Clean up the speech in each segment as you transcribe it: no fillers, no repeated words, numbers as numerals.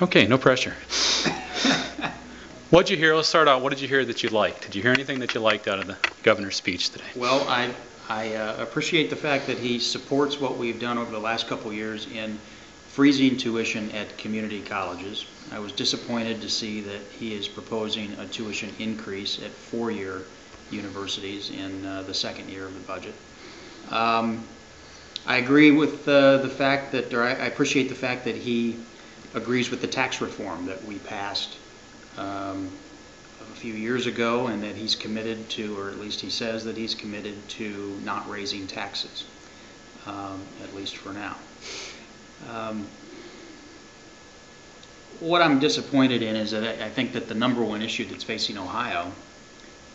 Okay, no pressure. What'd you hear? Let's start out. What did you hear that you liked? Did you hear anything that you liked out of the governor's speech today? Well, I appreciate the fact that he supports what we've done over the last couple of years in freezing tuition at community colleges. I was disappointed to see that he is proposing a tuition increase at four-year universities in the second year of the budget. I agree with the fact that, or I appreciate the fact that he agrees with the tax reform that we passed a few years ago, and that he's committed to, or at least he says that he's committed to not raising taxes, at least for now. What I'm disappointed in is that I think that the number one issue that's facing Ohio,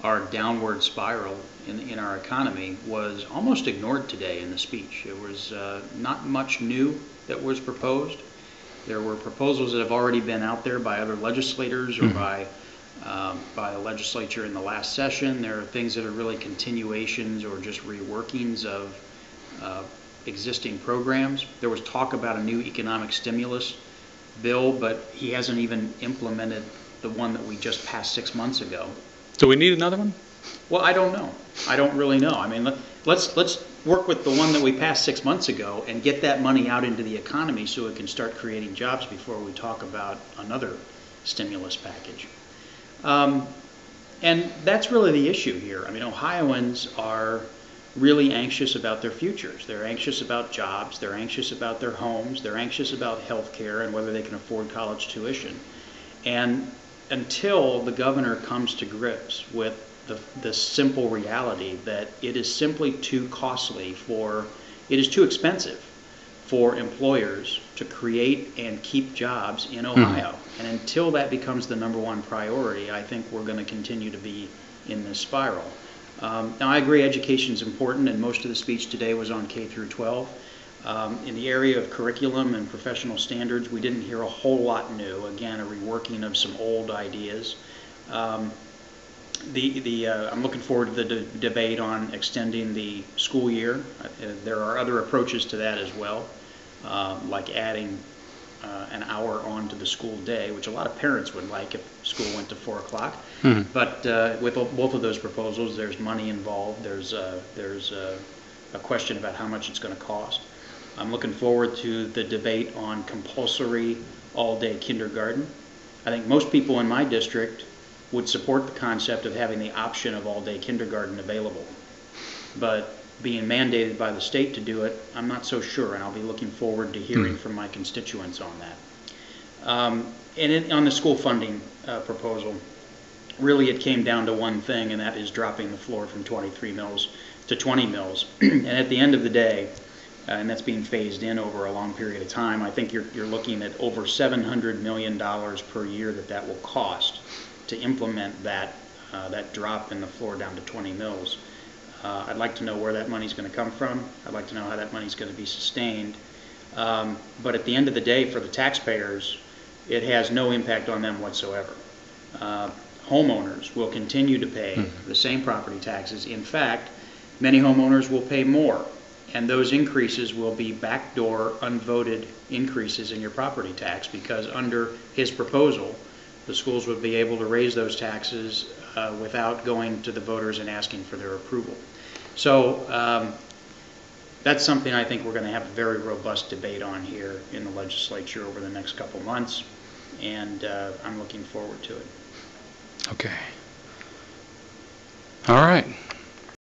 our downward spiral in our economy, was almost ignored today in the speech. It was not much new that was proposed. There were proposals that have already been out there by other legislators or by the legislature in the last session. There are things that are really continuations or just reworkings of existing programs. There was talk about a new economic stimulus bill, but he hasn't even implemented the one that we just passed 6 months ago. Do we need another one? Well, I don't know. I don't really know. I mean, let's work with the one that we passed 6 months ago and get that money out into the economy so it can start creating jobs before we talk about another stimulus package. And that's really the issue here. I mean, Ohioans are really anxious about their futures. They're anxious about jobs. They're anxious about their homes. They're anxious about health care and whether they can afford college tuition. And until the governor comes to grips with the simple reality that it is simply too costly it is too expensive for employers to create and keep jobs in Ohio. And until that becomes the number one priority, I think we're going to continue to be in this spiral. Now, I agree education is important, and most of the speech today was on K through 12. In the area of curriculum and professional standards, we didn't hear a whole lot new. Again, a reworking of some old ideas. I'm looking forward to the debate on extending the school year. There are other approaches to that as well, like adding an hour on to the school day, which a lot of parents would like if school went to 4 o'clock. But with both of those proposals, there's money involved. There's a question about how much it's going to cost. I'm looking forward to the debate on compulsory all-day kindergarten. I think most people in my district would support the concept of having the option of all-day kindergarten available. But being mandated by the state to do it, I'm not so sure, and I'll be looking forward to hearing from my constituents on that. And on the school funding proposal, really it came down to one thing, and that is dropping the floor from 23 mils to 20 mils. And at the end of the day, and that's being phased in over a long period of time, I think you're looking at over $700 million per year that will cost to implement that drop in the floor down to 20 mils. I'd like to know where that money's going to come from. I'd like to know how that money's going to be sustained. But at the end of the day, for the taxpayers, it has no impact on them whatsoever. Homeowners will continue to pay the same property taxes. In fact, many homeowners will pay more, and those increases will be backdoor, unvoted increases in your property tax, because under his proposal, the schools would be able to raise those taxes without going to the voters and asking for their approval. So that's something I think we're going to have a very robust debate on here in the legislature over the next couple months, and I'm looking forward to it. Okay. All right.